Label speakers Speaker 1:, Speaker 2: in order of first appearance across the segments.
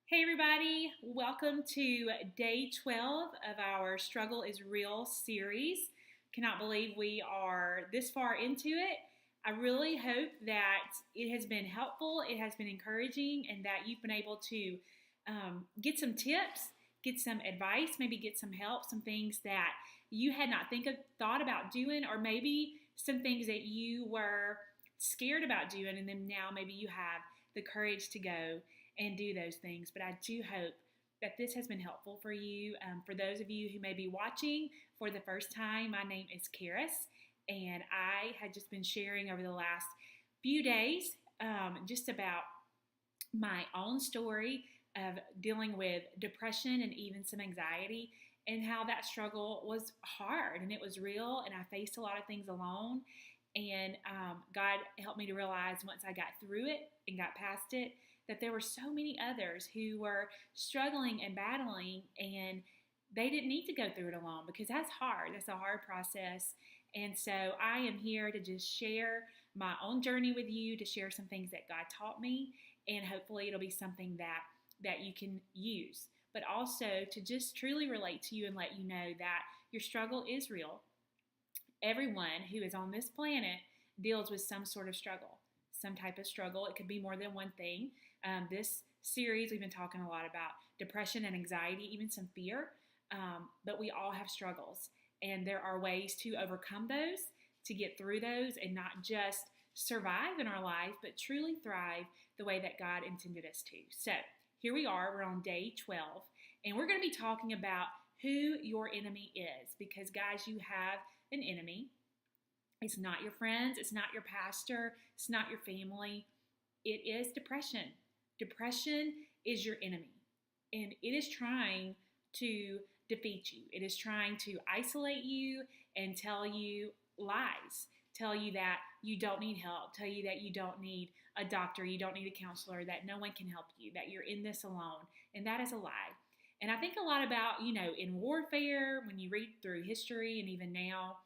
Speaker 1: Hey everybody, welcome to day 12 of our Struggle is Real series. Cannot believe we are this far into it. I really hope that it has been helpful, it has been encouraging, and that you've been able to get some tips, get some advice, maybe get some help, some things that you had not thought about doing, or maybe some things that you were scared about doing, and then now maybe you have the courage to go and do those things. But I do hope that this has been helpful for you. For those of you who may be watching for the first time, my name is Karis, and I had just been sharing over the last few days just about my own story of dealing with depression and even some anxiety, and how that struggle was hard and it was real, and I faced a lot of things alone. And God helped me to realize once I got through it and got past it, that there were so many others who were struggling and battling, and they didn't need to go through it alone, because that's hard. That's a hard process. And so I am here to just share my own journey with you, to share some things that God taught me, and hopefully it'll be something that you can use. But also to just truly relate to you and let you know that your struggle is real. Everyone who is on this planet deals with some sort of struggle, some type of struggle. It could be more than one thing. This series, we've been talking a lot about depression and anxiety, even some fear, but we all have struggles, and there are ways to overcome those, to get through those, and not just survive in our life, but truly thrive the way that God intended us to. So here we are, we're on day 12, and we're going to be talking about who your enemy is, because guys, you have an enemy. It's not your friends, it's not your pastor, it's not your family. It is depression. Depression is your enemy, and it is trying to defeat you. It is trying to isolate you and tell you lies, tell you that you don't need help, tell you that you don't need a doctor, you don't need a counselor, that no one can help you, that you're in this alone, and that is a lie. And I think a lot about, in warfare, when you read through history and even now,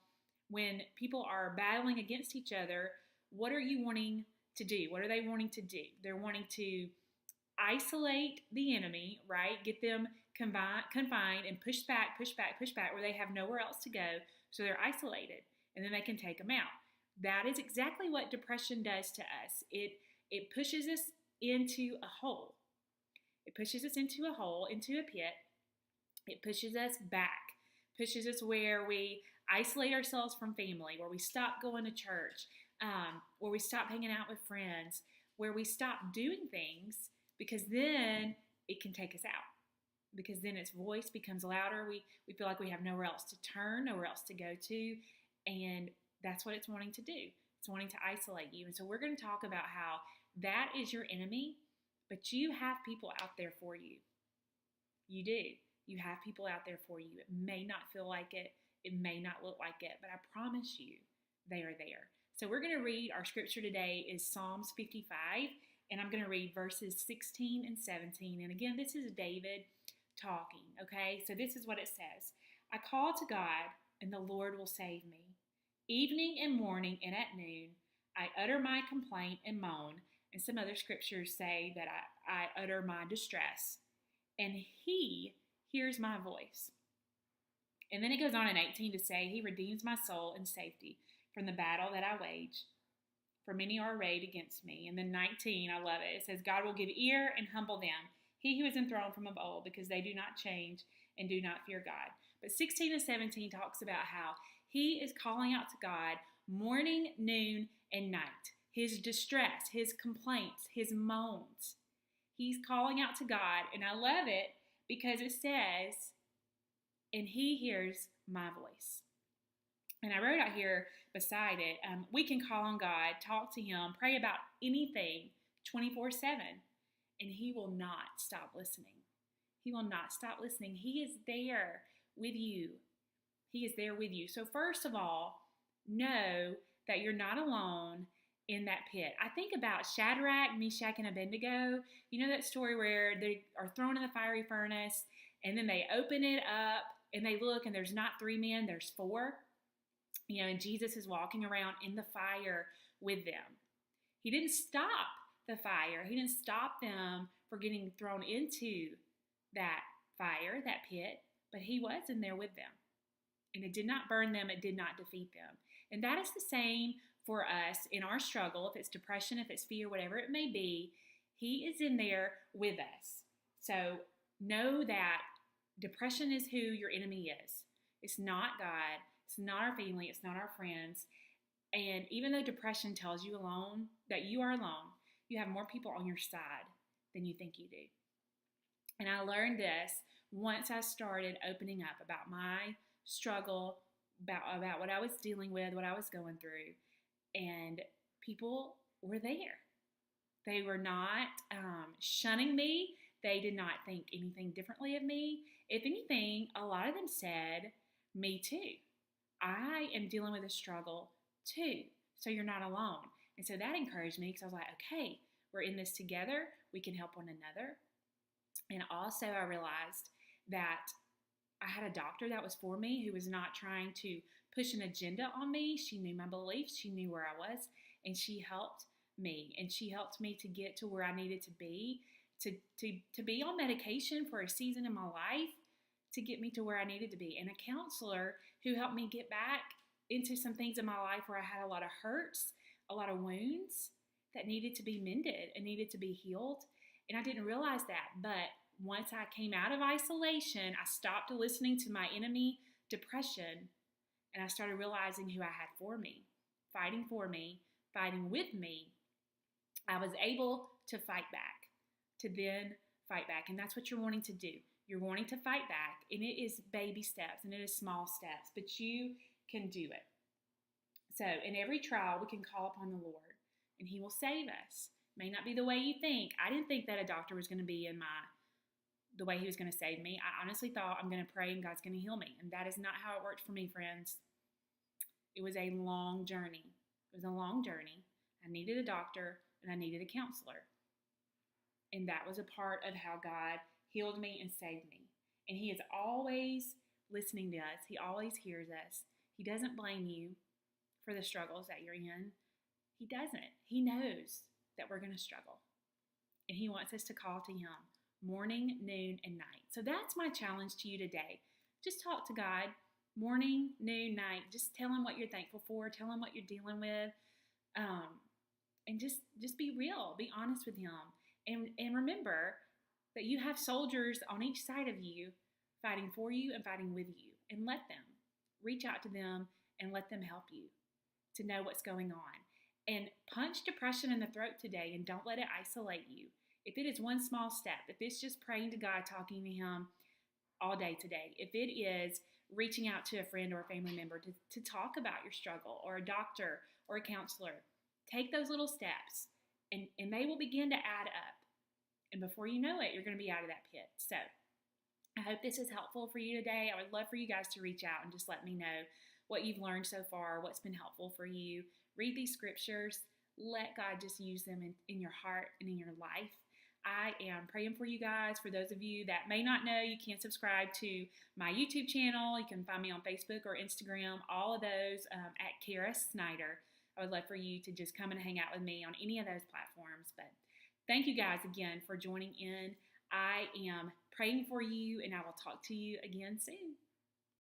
Speaker 1: when people are battling against each other, what are you wanting to do? What are they wanting to do? They're wanting to isolate the enemy, right? Get them confined and push back, where they have nowhere else to go. So they're isolated, and then they can take them out. That is exactly what depression does to us. It pushes us into a hole. It pushes us into a hole, into a pit. It pushes us back, pushes us where we isolate ourselves from family, where we stop going to church, where we stop hanging out with friends, where we stop doing things, because then it can take us out. Because then its voice becomes louder. We feel like we have nowhere else to turn, nowhere else to go to, and that's what it's wanting to do. It's wanting to isolate you. And so we're going to talk about how that is your enemy, but you have people out there for you. You do. You have people out there for you. It may not feel like it. It may not look like it, but I promise you they are there. So we're going to read, our scripture today is Psalms 55, and I'm going to read verses 16 and 17. And again, this is David talking, okay? So this is what it says. I call to God, and the Lord will save me. Evening and morning and at noon, I utter my complaint and moan. And some other scriptures say that I utter my distress. And he hears my voice. And then it goes on in 18 to say, he redeems my soul in safety from the battle that I wage. For many are arrayed against me. And then 19, I love it. It says, God will give ear and humble them, he who is enthroned from of old, because they do not change and do not fear God. But 16 and 17 talks about how he is calling out to God morning, noon, and night. His distress, his complaints, his moans. He's calling out to God, and I love it because it says, and he hears my voice. And I wrote out here beside it, we can call on God, talk to him, pray about anything 24/7, and he will not stop listening. He will not stop listening. He is there with you. He is there with you. So first of all, know that you're not alone in that pit. I think about Shadrach, Meshach, and Abednego. You know that story where they are thrown in the fiery furnace, and then they open it up, and they look, and there's not 3 men, there's 4. And Jesus is walking around in the fire with them. He didn't stop the fire. He didn't stop them for getting thrown into that fire, that pit, but he was in there with them. And it did not burn them, it did not defeat them. And that is the same for us in our struggle. If it's depression, if it's fear, whatever it may be, he is in there with us. So know that depression is who your enemy is. It's not God. It's not our family. It's not our friends. And even though depression tells you alone that you are alone, you have more people on your side than you think you do. And I learned this once I started opening up about my struggle, about what I was dealing with, what I was going through. And people were there. They were not shunning me. They did not think anything differently of me. If anything, a lot of them said, me too. I am dealing with a struggle too. So you're not alone. And so that encouraged me because I was like, okay, we're in this together. We can help one another. And also I realized that I had a doctor that was for me who was not trying to push an agenda on me. She knew my beliefs. She knew where I was. And she helped me. And she helped me to get to where I needed to be, to be on medication for a season in my life, to get me to where I needed to be. And a counselor who helped me get back into some things in my life where I had a lot of hurts, a lot of wounds that needed to be mended and needed to be healed. And I didn't realize that. But once I came out of isolation, I stopped listening to my enemy, depression, and I started realizing who I had for me, fighting with me. I was able to fight back, to then fight back. And that's what you're wanting to do. You're wanting to fight back, and it is baby steps, and it is small steps, but you can do it. So in every trial, we can call upon the Lord, and he will save us. May not be the way you think. I didn't think that a doctor was going to be the way he was going to save me. I honestly thought I'm going to pray and God's going to heal me. And that is not how it worked for me, friends. It was a long journey. I needed a doctor and I needed a counselor. And that was a part of how God healed me and saved me. And he is always listening to us. He always hears us. He doesn't blame you for the struggles that you're in. He doesn't. He knows that we're going to struggle. And he wants us to call to him morning, noon, and night. So that's my challenge to you today. Just talk to God morning, noon, night. Just tell him what you're thankful for. Tell him what you're dealing with. And just be real. Be honest with him. And remember that you have soldiers on each side of you fighting for you and fighting with you. And let them. Reach out to them and let them help you to know what's going on. And punch depression in the throat today and don't let it isolate you. If it is one small step, if it's just praying to God, talking to him all day today, if it is reaching out to a friend or a family member to talk about your struggle, or a doctor or a counselor, take those little steps and they will begin to add up. And before you know it, you're going to be out of that pit. So I hope this is helpful for you today. I would love for you guys to reach out and just let me know what you've learned so far, what's been helpful for you. Read these scriptures. Let God just use them in your heart and in your life. I am praying for you guys. For those of you that may not know, you can subscribe to my YouTube channel. You can find me on Facebook or Instagram, all of those at Kara Snyder. I would love for you to just come and hang out with me on any of those platforms. But thank you guys again for joining in. I am praying for you, and I will talk to you again soon.